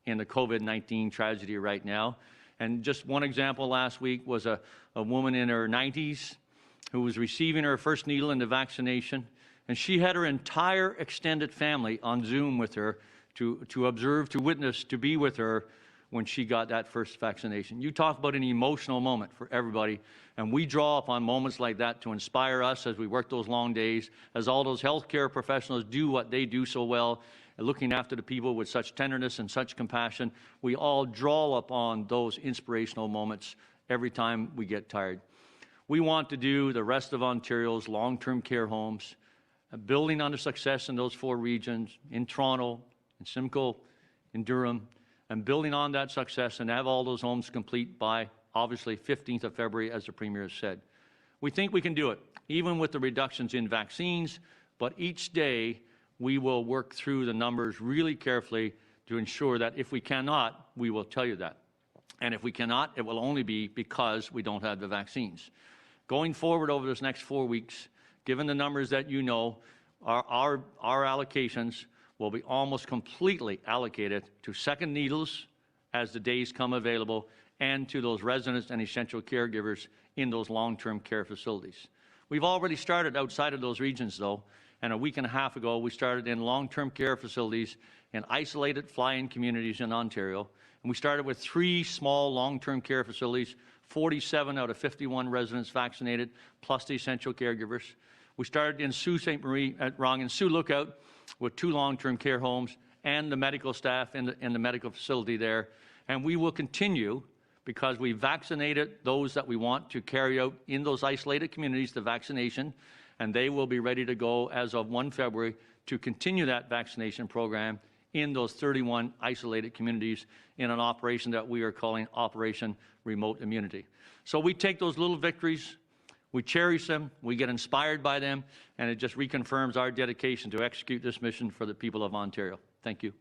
in the COVID-19 tragedy right now. And just one example last week was a woman in her 90s who was receiving her first needle in the vaccination, and she had her entire extended family on Zoom with her to observe, to witness, to be with her when she got that first vaccination. You talk about an emotional moment for everybody, and we draw upon moments like that to inspire us as we work those long days, as all those healthcare professionals do what they do so well, looking after the people with such tenderness and such compassion. We all draw upon those inspirational moments every time we get tired. We want to do the rest of Ontario's long-term care homes, building on the success in those 4 regions, in Toronto, in Simcoe, in Durham, and building on that success and have all those homes complete by, obviously, 15th of February, as the Premier has said. We think we can do it, even with the reductions in vaccines, but each day we will work through the numbers really carefully to ensure that if we cannot, we will tell you that. And if we cannot, it will only be because we don't have the vaccines. Going forward over this next 4 weeks, given the numbers that you know, our allocations will be almost completely allocated to second needles as the days come available and to those residents and essential caregivers in those long-term care facilities. We've already started outside of those regions, though, and a week and a half ago we started in long-term care facilities in isolated fly-in communities in Ontario. And we started with 3 small long-term care facilities, 47 out of 51 residents vaccinated, plus the essential caregivers. We started in Sioux Lookout with 2 long-term care homes and the medical staff in the medical facility there. And we will continue, because we vaccinated those that we want to carry out in those isolated communities, the vaccination, and they will be ready to go as of 1 February to continue that vaccination program in those 31 isolated communities in an operation that we are calling Operation Remote Immunity. So we take those little victories, we cherish them, we get inspired by them, and it just reconfirms our dedication to execute this mission for the people of Ontario. Thank you.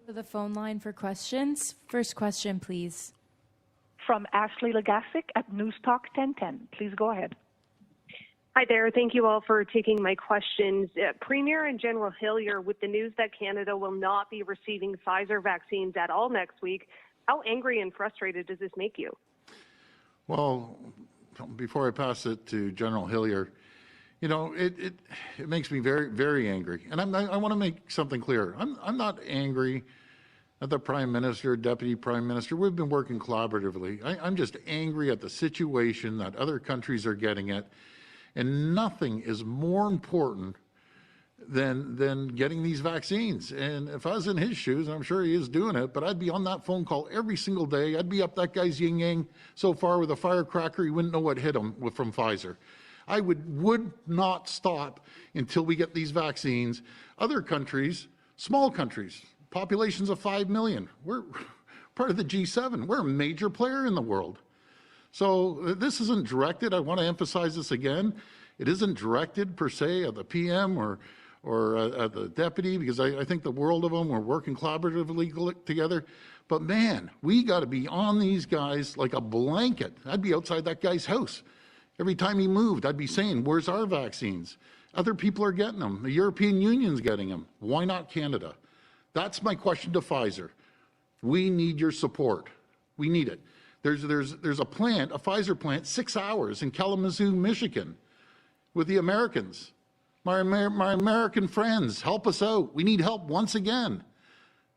For the phone line for questions. First question, please. From Ashley Legasic at News Talk 1010. Please go ahead. Hi there. Thank you all for taking my questions. Premier and General Hillier, with the news that Canada will not be receiving Pfizer vaccines at all next week, how angry and frustrated does this make you? Well, before I pass it to General Hillier, you know, it makes me very, very angry. And I want to make something clear. I'm not angry at the Prime Minister, Deputy Prime Minister. We've been working collaboratively. I'm just angry at the situation that other countries are getting at. And nothing is more important than getting these vaccines. And if I was in his shoes, I'm sure he is doing it, but I'd be on that phone call every single day. I'd be up that guy's yin-yang so far with a firecracker, he wouldn't know what hit him from Pfizer. I would not stop until we get these vaccines. Other countries, small countries, populations of 5 million, we're part of the G7. We're a major player in the world. So this isn't directed, I want to emphasize this again, it isn't directed per se at the PM or at the deputy, because I think the world of them, we're working collaboratively together. But man, we got to be on these guys like a blanket. I'd be outside that guy's house. Every time he moved, I'd be saying, where's our vaccines? Other people are getting them. The European Union's getting them. Why not Canada? That's my question to Pfizer. We need your support. We need it. There's a plant, a Pfizer plant, 6 hours in Kalamazoo, Michigan, with the Americans. My American friends, help us out. We need help once again,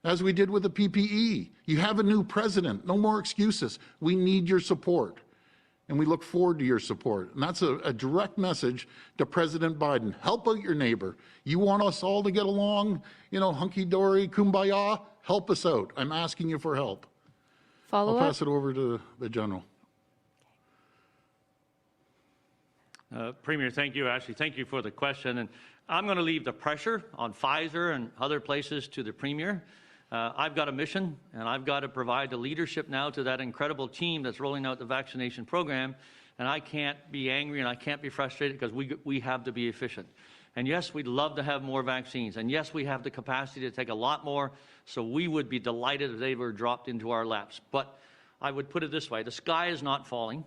as we did with the PPE. You have a new president. No more excuses. We need your support, and we look forward to your support. And that's a direct message to President Biden. Help out your neighbor. You want us all to get along, you know, hunky-dory, kumbaya? Help us out. I'm asking you for help. Follow up? I'll pass it over to the General. Premier, thank you, Ashley. Thank you for the question. And I'm going to leave the pressure on Pfizer and other places to the Premier. I've got a mission, and I've got to provide the leadership now to that incredible team that's rolling out the vaccination program. And I can't be angry and I can't be frustrated because we have to be efficient. And yes, we'd love to have more vaccines. And yes, we have the capacity to take a lot more. So we would be delighted if they were dropped into our laps. But I would put it this way. The sky is not falling.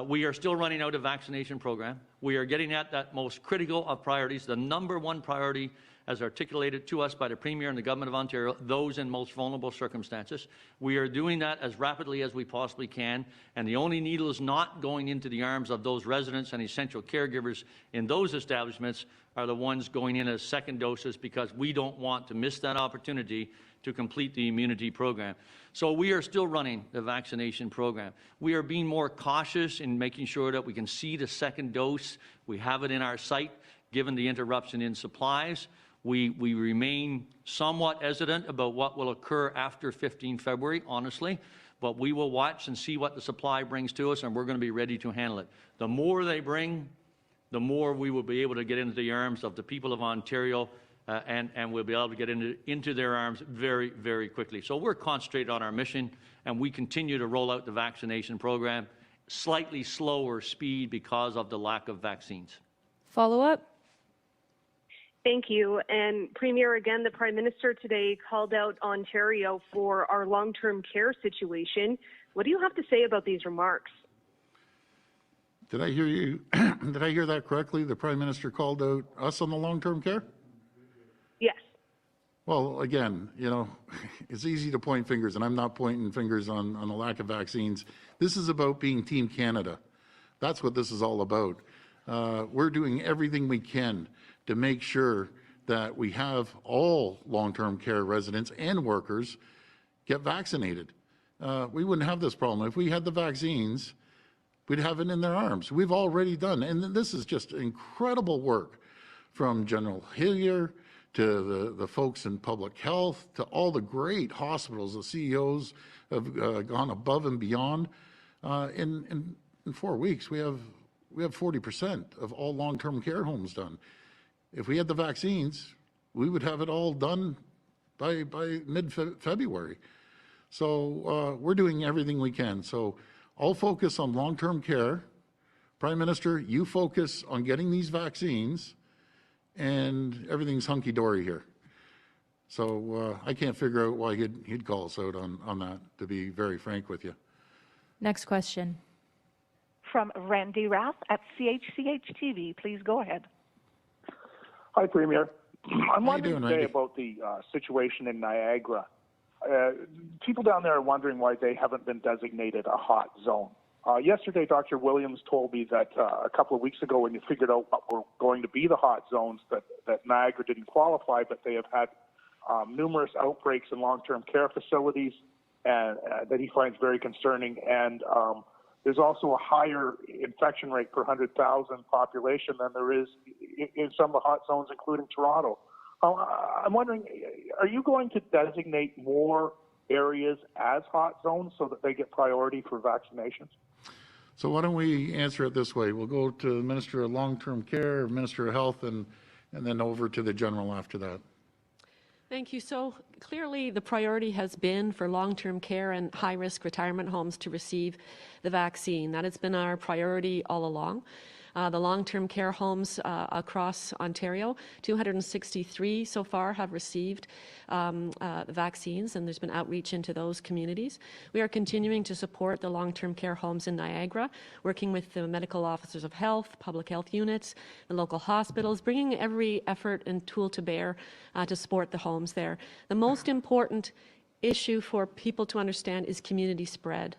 We are still running out a vaccination program. We are getting at that most critical of priorities. The #1 priority as articulated to us by the Premier and the Government of Ontario, those in most vulnerable circumstances. We are doing that as rapidly as we possibly can, and the only needle is not going into the arms of those residents and essential caregivers in those establishments are the ones going in as second doses, because we don't want to miss that opportunity to complete the immunity program. So we are still running the vaccination program. We are being more cautious in making sure that we can see the second dose. We have it in our sight, given the interruption in supplies. We remain somewhat hesitant about what will occur after 15 February, honestly, but we will watch and see what the supply brings to us, and we're going to be ready to handle it. The more they bring, the more we will be able to get into the arms of the people of Ontario, and we'll be able to get into their arms very, very quickly. So we're concentrated on our mission, and we continue to roll out the vaccination program, slightly slower speed because of the lack of vaccines. Follow up? Thank you. And Premier, again, the Prime Minister today called out Ontario for our long-term care situation. What do you have to say about these remarks? Did I hear you? Did I hear that correctly? The Prime Minister called out us on the long-term care? Yes. Well, again, you know, it's easy to point fingers, and I'm not pointing fingers on the lack of vaccines. This is about being Team Canada. That's what this is all about. We're doing everything we can to make sure that we have all long-term care residents and workers get vaccinated. We wouldn't have this problem. If we had the vaccines, we'd have it in their arms. We've already done, and this is just incredible work from General Hillier to the folks in public health, to all the great hospitals. The CEOs have gone above and beyond. In 4 weeks, we have 40% of all long-term care homes done. If we had the vaccines, we would have it all done by mid-February. So we're doing everything we can. So I'll focus on long-term care. Prime Minister, you focus on getting these vaccines, and everything's hunky-dory here. So I can't figure out why he'd call us out on that, to be very frank with you. Next question. From Randy Rath at CHCH-TV. Please go ahead. Hi, Premier. I'm How you wondering doing, today Randy? about the situation in Niagara. People down there are wondering why they haven't been designated a hot zone. Yesterday, Dr. Williams told me that a couple of weeks ago, when you figured out what were going to be the hot zones, that Niagara didn't qualify, but they have had numerous outbreaks in long-term care facilities, and that he finds very concerning. And there's also a higher infection rate per 100,000 population than there is in some of the hot zones, including Toronto. I'm wondering, are you going to designate more areas as hot zones so that they get priority for vaccinations? So why don't we answer it this way? We'll go to the Minister of Long-Term Care, Minister of Health, and then over to the General after that. Thank you. So clearly the priority has been for long-term care and high-risk retirement homes to receive the vaccine. That has been our priority all along. The long-term care homes across Ontario, 263 so far have received vaccines, and there's been outreach into those communities. We are continuing to support the long-term care homes in Niagara, working with the medical officers of health, public health units, the local hospitals, bringing every effort and tool to bear to support the homes there. The most important issue for people to understand is community spread.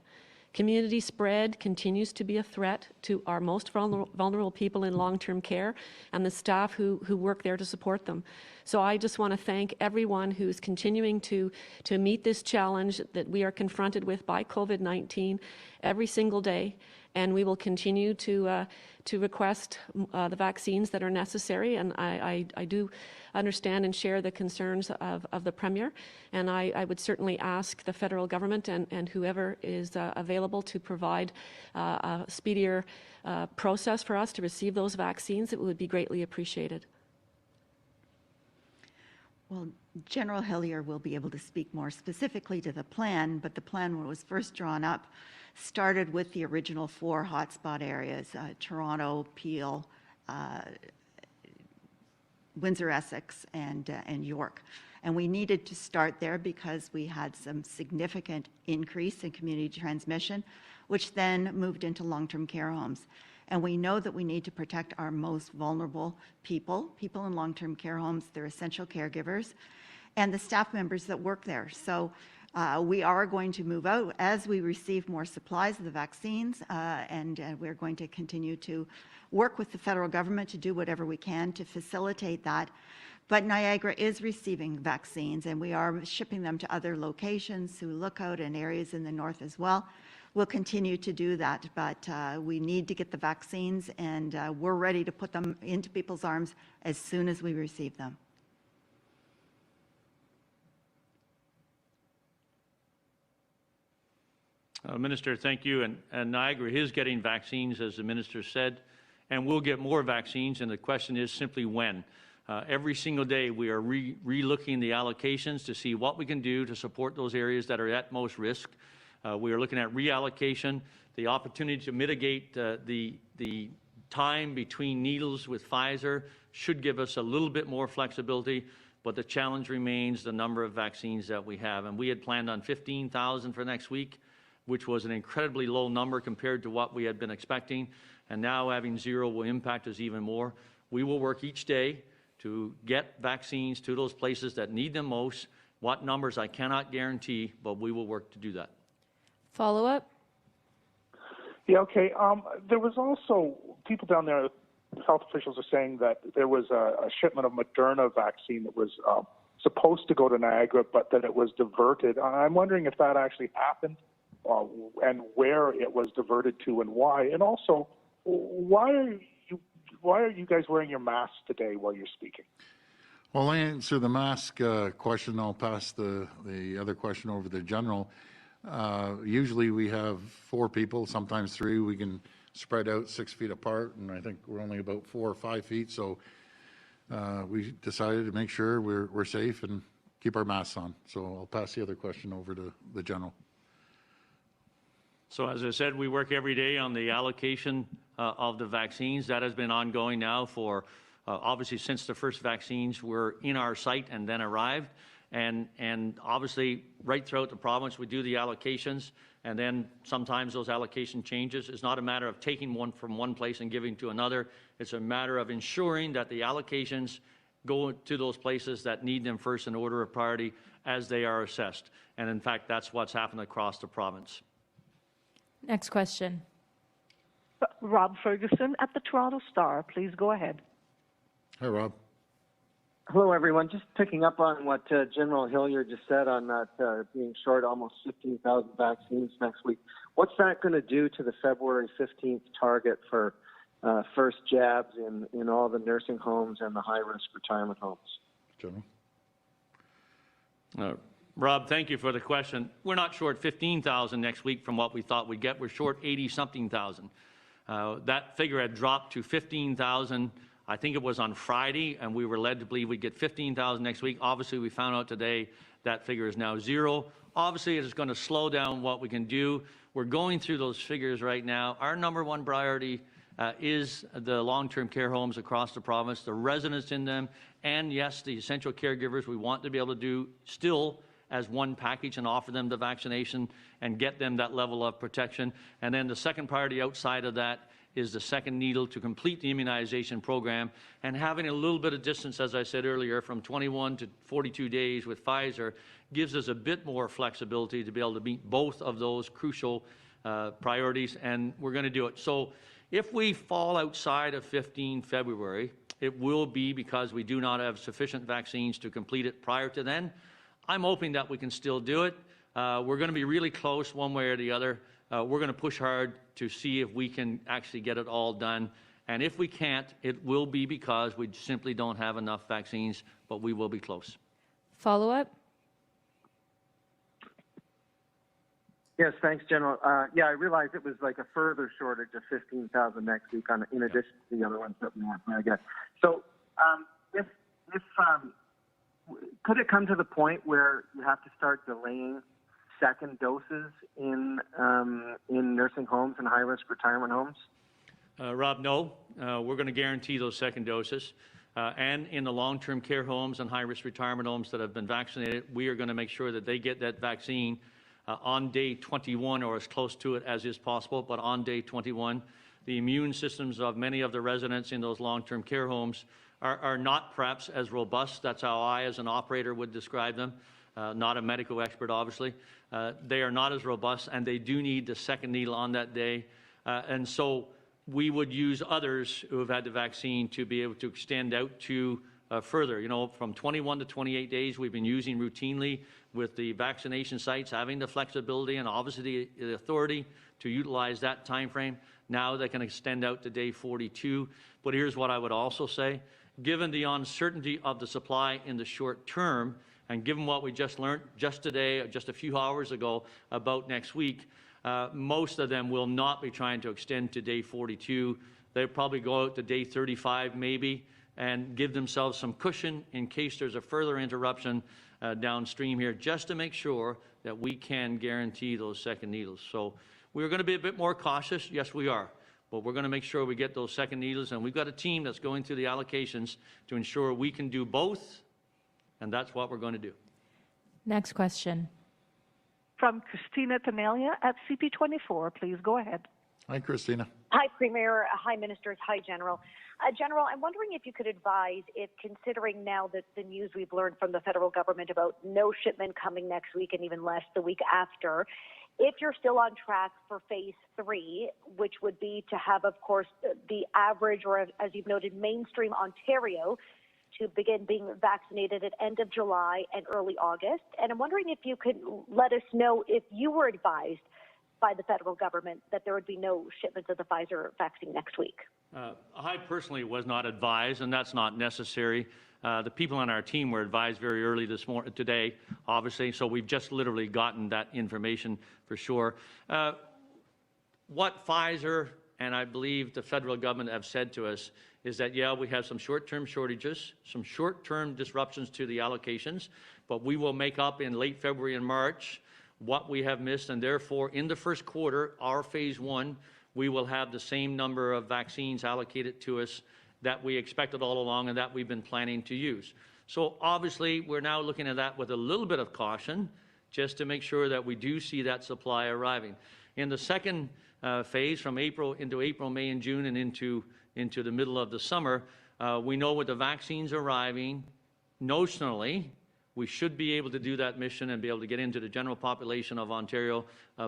Community spread continues to be a threat to our most vulnerable people in long-term care and the staff who work there to support them. So I just want to thank everyone who's continuing to meet this challenge that we are confronted with by COVID-19 every single day. And we will continue to request the vaccines that are necessary. And I do understand and share the concerns of the Premier. And I would certainly ask the federal government and whoever is available to provide a speedier process for us to receive those vaccines. It would be greatly appreciated. Well, General Hillier will be able to speak more specifically to the plan, but the plan, when it was first drawn up, started with the original 4 hotspot areas, Toronto, Peel, Windsor-Essex, and York. And we needed to start there because we had some significant increase in community transmission, which then moved into long-term care homes. And we know that we need to protect our most vulnerable people in long-term care homes, their essential caregivers, and the staff members that work there. So we are going to move out as we receive more supplies of the vaccines, and we're going to continue to work with the federal government to do whatever we can to facilitate that. But Niagara is receiving vaccines, and we are shipping them to other locations, through Lookout and areas in the north as well. We'll continue to do that, but we need to get the vaccines, and we're ready to put them into people's arms as soon as we receive them. Minister, thank you. And Niagara is getting vaccines, as the minister said, and we'll get more vaccines. And the question is simply when. Every single day, we are re-looking the allocations to see what we can do to support those areas that are at most risk. We are looking at reallocation, the opportunity to mitigate the time between needles with Pfizer should give us a little bit more flexibility, but the challenge remains the number of vaccines that we have. And we had planned on 15,000 for next week, which was an incredibly low number compared to what we had been expecting. And now having 0 will impact us even more. We will work each day to get vaccines to those places that need them most. What numbers I cannot guarantee, but we will work to do that. Follow-up? Yeah, okay. There was also people down there, health officials are saying that there was a shipment of Moderna vaccine that was supposed to go to Niagara, but that it was diverted. I'm wondering if that actually happened and where it was diverted to and why. And also, why are you guys wearing your masks today while you're speaking? Well, I'll answer the mask question. I'll pass the other question over to the general. Usually we have 4 people, sometimes 3. We can spread out 6 feet apart, and I think we're only about 4 or 5 feet. So we decided to make sure we're safe and keep our masks on. So I'll pass the other question over to the general. So as I said, we work every day on the allocation of the vaccines. That has been ongoing now for obviously since the first vaccines were in our site and then arrived. And obviously right throughout the province we do the allocations, and then sometimes those allocation changes. It's not a matter of taking one from one place and giving to another. It's a matter of ensuring that the allocations go to those places that need them first in order of priority as they are assessed. And in fact, that's what's happened across the province. Next question. Rob Ferguson at the Toronto Star. Please go ahead. Hi, Rob. Hello, everyone. Just picking up on what General Hillier just said on that being short almost 15,000 vaccines next week. What's that going to do to the February 15th target for first jabs in all the nursing homes and the high-risk retirement homes? General. Rob, thank you for the question. We're not short 15,000 next week from what we thought we'd get. We're short 80-something thousand. That figure had dropped to 15,000. I think it was on Friday, and we were led to believe we'd get 15,000 next week. Obviously, we found out today that figure is now 0. Obviously, it is going to slow down what we can do. We're going through those figures right now. Our number one priority is the long-term care homes across the province, the residents in them, and yes, the essential caregivers. We want to be able to do still as one package and offer them the vaccination and get them that level of protection. And then the second priority outside of that is the second needle to complete the immunization program, and having a little bit of distance, as I said earlier, from 21 to 42 days with Pfizer gives us a bit more flexibility to be able to meet both of those crucial priorities, and we're going to do it. So if we fall outside of 15 February, it will be because we do not have sufficient vaccines to complete it prior to then. I'm hoping that we can still do it. We're going to be really close one way or the other. We're going to push hard to see if we can actually get it all done. And if we can't, it will be because we simply don't have enough vaccines, but we will be close. Follow-up? Yes, thanks, General. Yeah, I realized it was like a further shortage of 15,000 next week in addition to the other ones that we have, I guess. So could it come to the point where you have to start delaying second doses in nursing homes and high-risk retirement homes? Rob, no. We're going to guarantee those second doses. And in the long-term care homes and high-risk retirement homes that have been vaccinated, we are going to make sure that they get that vaccine on day 21 or as close to it as is possible. But on day 21, the immune systems of many of the residents in those long-term care homes are not perhaps as robust. That's how I, as an operator, would describe them. Not a medical expert, obviously. They are not as robust, and they do need the second needle on that day. And so we would use others who have had the vaccine to be able to extend out to further. You know, from 21 to 28 days, we've been using routinely with the vaccination sites having the flexibility and obviously the authority to utilize that time frame. Now they can extend out to day 42. But here's what I would also say. Given the uncertainty of the supply in the short term, and given what we just learned just today, just a few hours ago, about next week, most of them will not be trying to extend to day 42. They'll probably go out to day 35 maybe and give themselves some cushion in case there's a further interruption downstream here, just to make sure that we can guarantee those second needles. So we're going to be a bit more cautious. Yes, we are. But we're going to make sure we get those second needles, and we've got a team that's going through the allocations to ensure we can do both, and that's what we're going to do. Next question. From Christina Tanelia at CP24. Please go ahead. Hi, Christina. Hi, Premier. Hi, Ministers. Hi, General. General, I'm wondering if you could advise, if considering now that the news we've learned from the federal government about no shipment coming next week and even less the week after, if you're still on track for phase 3, which would be to have, of course, the average, or as you've noted, mainstream Ontario to begin being vaccinated at end of July and early August. And I'm wondering if you could let us know if you were advised by the federal government that there would be no shipments of the Pfizer vaccine next week. I personally was not advised, and that's not necessary. The people on our team were advised very early today, obviously, so we've just literally gotten that information for sure. What Pfizer and I believe the federal government have said to us is that, yeah, we have some short-term shortages, some short-term disruptions to the allocations, but we will make up in late February and March what we have missed, and therefore in the first quarter, our phase 1, we will have the same number of vaccines allocated to us that we expected all along and that we've been planning to use. So obviously, we're now looking at that with a little bit of caution, just to make sure that we do see that supply arriving. In the second phase, from April, May, and June, and into the middle of the summer, we know with the vaccines arriving, notionally, we should be able to do that mission and be able to get into the general population of Ontario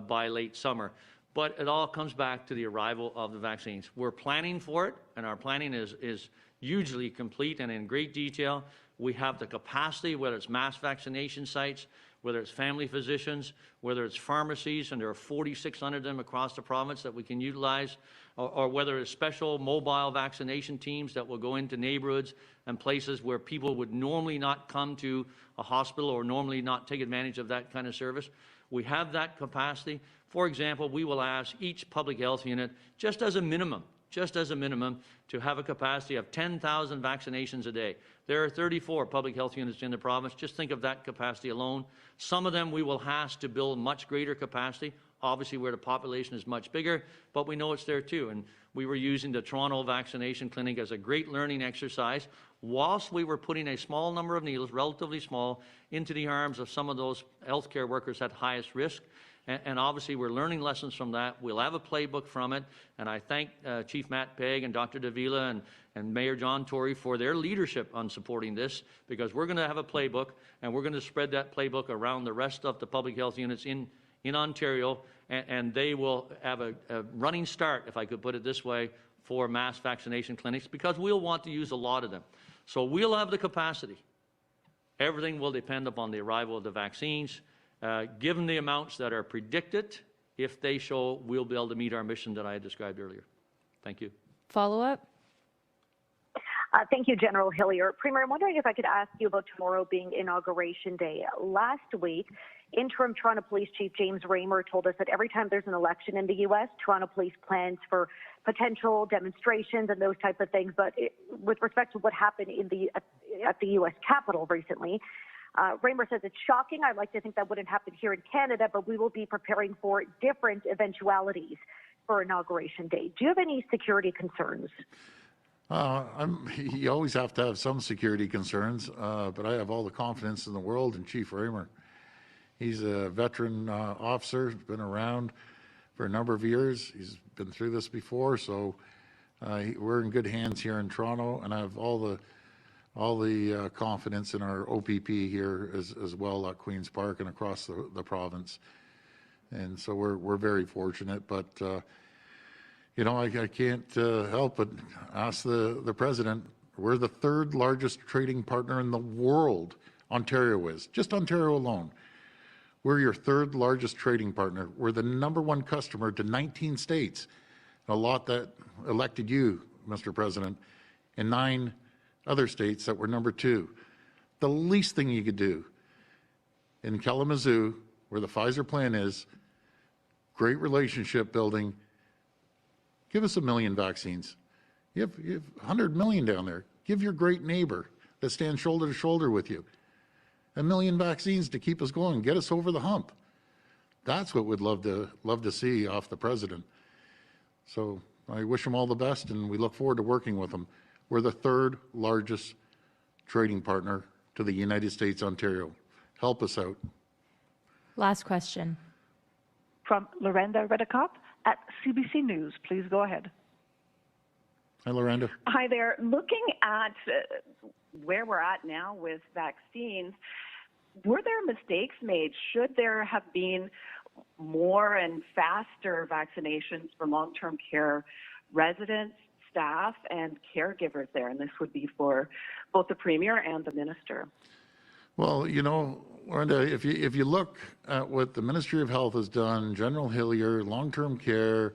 by late summer. But it all comes back to the arrival of the vaccines. We're planning for it, and our planning is hugely complete and in great detail. We have the capacity, whether it's mass vaccination sites, whether it's family physicians, whether it's pharmacies, and there are 4,600 of them across the province that we can utilize, or whether it's special mobile vaccination teams that will go into neighborhoods and places where people would normally not come to a hospital or normally not take advantage of that kind of service. We have that capacity. For example, we will ask each public health unit, just as a minimum, to have a capacity of 10,000 vaccinations a day. There are 34 public health units in the province. Just think of that capacity alone. Some of them we will ask to build much greater capacity, obviously where the population is much bigger, but we know it's there too. And we were using the Toronto vaccination clinic as a great learning exercise whilst we were putting a small number of needles, relatively small, into the arms of some of those healthcare workers at highest risk. And obviously, we're learning lessons from that. We'll have a playbook from it. And I thank Chief Matt Pegg and Dr. Davila and Mayor John Tory for their leadership on supporting this, because we're going to have a playbook, and we're going to spread that playbook around the rest of the public health units in Ontario, and they will have a running start, if I could put it this way, for mass vaccination clinics, because we'll want to use a lot of them. So we'll have the capacity. Everything will depend upon the arrival of the vaccines. Given the amounts that are predicted, if they show, we'll be able to meet our mission that I had described earlier. Thank you. Follow-up? Thank you, General Hillier. Premier, I'm wondering if I could ask you about tomorrow being Inauguration Day. Last week, Interim Toronto Police Chief James Raymer told us that every time there's an election in the U.S., Toronto Police plans for potential demonstrations and those type of things. But with respect to what happened at the U.S. Capitol recently, Raymer says it's shocking. I'd like to think that wouldn't happen here in Canada, but we will be preparing for different eventualities for Inauguration Day. Do you have any security concerns? You always have to have some security concerns, but I have all the confidence in the world in Chief Raymer. He's a veteran officer, been around for a number of years. He's been through this before, so we're in good hands here in Toronto, and I have all the confidence in our OPP here as well at Queen's Park and across the province. And so we're very fortunate, but you know, I can't help but ask the president. We're the third largest trading partner in the world. Ontario is, just Ontario alone. We're your third largest trading partner. We're the #1 customer to 19 states, a lot that elected you, Mr. President, and 9 other states that were #2. The least thing you could do in Kalamazoo, where the Pfizer plan is, great relationship building, give us 1 million vaccines. You have 100 million down there. Give your great neighbor that stands shoulder to shoulder with you 1 million vaccines to keep us going, get us over the hump. That's what we'd love to see off the president. So I wish him all the best, and we look forward to working with him. We're the third largest trading partner to the United States, Ontario. Help us out. Last question. From Lorenda Redekop at CBC News. Please go ahead. Hi, Lorenda. Hi there. Looking at where we're at now with vaccines, were there mistakes made? Should there have been more and faster vaccinations for long-term care residents, staff, and caregivers there? And this would be for both the Premier and the Minister. Well, you know, Lorenda, if you look at what the Ministry of Health has done, General Hillier, long-term care,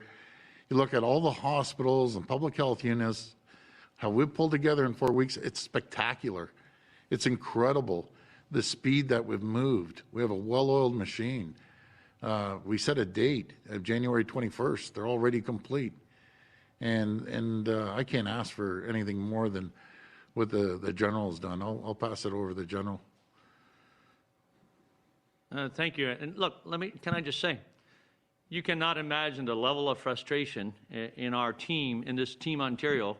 you look at all the hospitals and public health units, how we've pulled together in 4 weeks, it's spectacular. It's incredible, the speed that we've moved. We have a well-oiled machine. We set a date of January 21st. They're already complete. And I can't ask for anything more than what the General has done. I'll pass it over to the General. Thank you. And look, can I just say, you cannot imagine the level of frustration in our team, in this Team Ontario,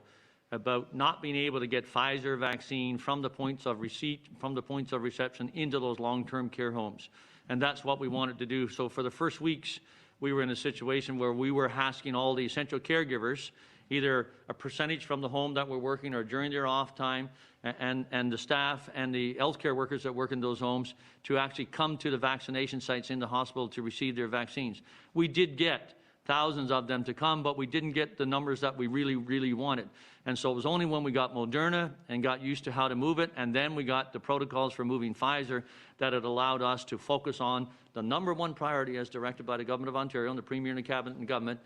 about not being able to get Pfizer vaccine from the points of receipt, from the points of reception into those long-term care homes. And that's what we wanted to do. So for the first weeks, we were in a situation where we were asking all the essential caregivers, either a percentage from the home that we're working or during their off time, and the staff and the healthcare workers that work in those homes to actually come to the vaccination sites in the hospital to receive their vaccines. We did get thousands of them to come, but we didn't get the numbers that we really, really wanted. And so it was only when we got Moderna and got used to how to move it, and then we got the protocols for moving Pfizer, that it allowed us to focus on the #1 priority as directed by the Government of Ontario and the Premier and the Cabinet and Government,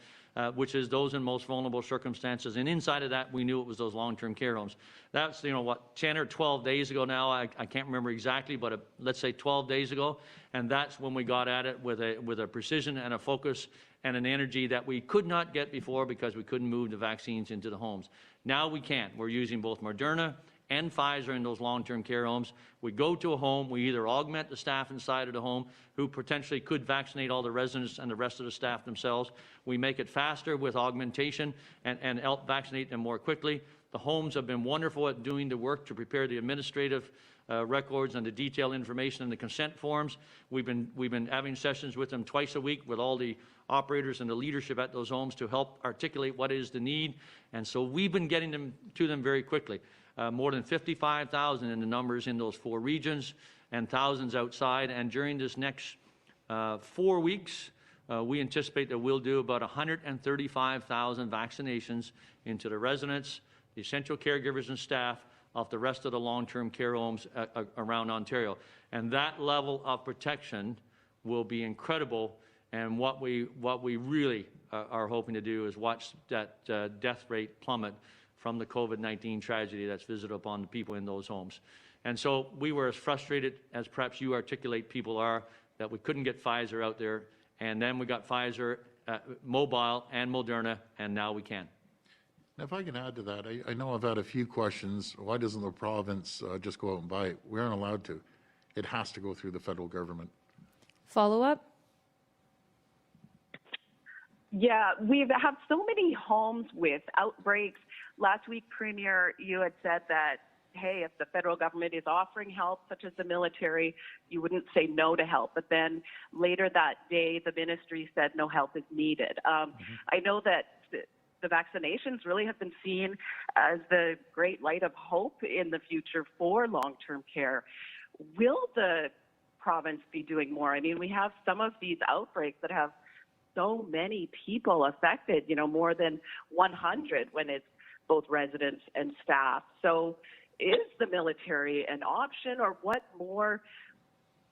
which is those in most vulnerable circumstances. And inside of that, we knew it was those long-term care homes. That's, 10 or 12 days ago now. I can't remember exactly, but let's say 12 days ago. And that's when we got at it with a precision and a focus and an energy that we could not get before because we couldn't move the vaccines into the homes. Now we can. We're using both Moderna and Pfizer in those long-term care homes. We go to a home, we either augment the staff inside of the home who potentially could vaccinate all the residents and the rest of the staff themselves. We make it faster with augmentation and help vaccinate them more quickly. The homes have been wonderful at doing the work to prepare the administrative records and the detailed information and the consent forms. We've been having sessions with them twice a week with all the operators and the leadership at those homes to help articulate what is the need. And so we've been getting them to them very quickly. More than 55,000 in the numbers in those 4 regions and thousands outside. And during this next 4 weeks, we anticipate that we'll do about 135,000 vaccinations into the residents, the essential caregivers and staff of the rest of the long-term care homes around Ontario. And that level of protection will be incredible. And what we really are hoping to do is watch that death rate plummet from the COVID-19 tragedy that's visited upon the people in those homes. And so we were as frustrated as perhaps you articulate people are that we couldn't get Pfizer out there. And then we got Pfizer mobile and Moderna, and now we can. Now, if I can add to that, I know I've had a few questions. Why doesn't the province just go out and buy it? We aren't allowed to. It has to go through the federal government. Follow-up? Yeah, we've so many homes with outbreaks. Last week, Premier, you had said that hey, if the federal government is offering help, such as the military, you wouldn't say no to help. But then later that day, the ministry said no help is needed. I know that the vaccinations really have been seen as the great light of hope in the future for long-term care. Will the province be doing more? I mean, we have some of these outbreaks that have so many people affected, more than 100 when it's both residents and staff. So is the military an option, or what more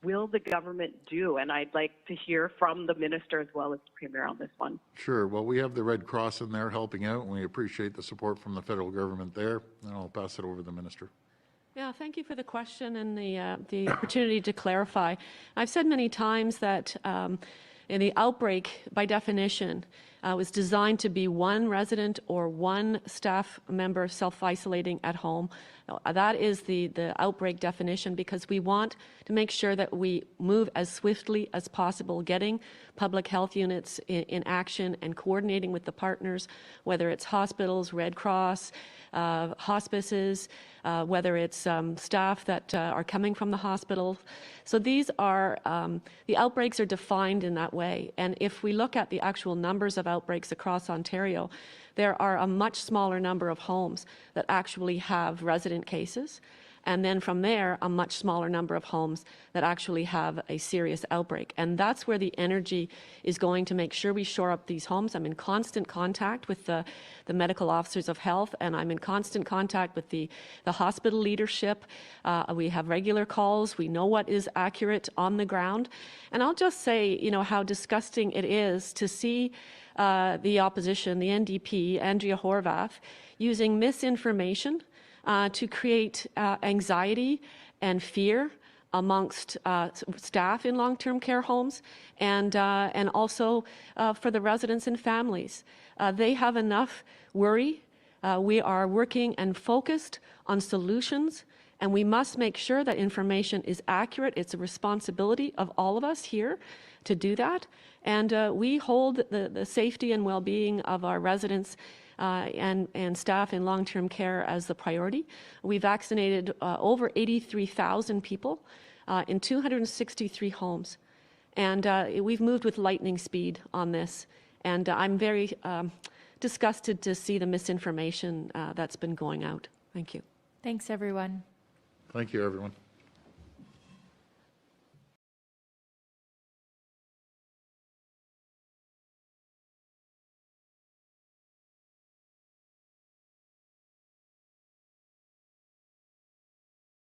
will the government do? And I'd like to hear from the minister as well as the premier on this one. Sure. Well, we have the Red Cross in there helping out, and we appreciate the support from the federal government there. And I'll pass it over to the minister. Yeah, thank you for the question and the opportunity to clarify. I've said many times that in the outbreak, by definition, was designed to be one resident or one staff member self-isolating at home. That is the outbreak definition, because we want to make sure that we move as swiftly as possible, getting public health units in action and coordinating with the partners, whether it's hospitals, Red Cross, hospices, whether it's staff that are coming from the hospital. So these are, the outbreaks are defined in that way. And if we look at the actual numbers of outbreaks across Ontario, there are a much smaller number of homes that actually have resident cases. And then from there, a much smaller number of homes that actually have a serious outbreak. And that's where the energy is going to make sure we shore up these homes. I'm in constant contact with the medical officers of health, and I'm in constant contact with the hospital leadership. We have regular calls. We know what is accurate on the ground. And I'll just say, how disgusting it is to see the opposition, the NDP, Andrea Horwath, using misinformation to create anxiety and fear amongst staff in long-term care homes, and also for the residents and families. They have enough worry. We are working and focused on solutions, and we must make sure that information is accurate. It's a responsibility of all of us here to do that. And we hold the safety and well-being of our residents and staff in long-term care as the priority. We vaccinated over 83,000 people in 263 homes. And we've moved with lightning speed on this. And I'm very disgusted to see the misinformation that's been going out. Thank you. Thanks, everyone. Thank you, everyone.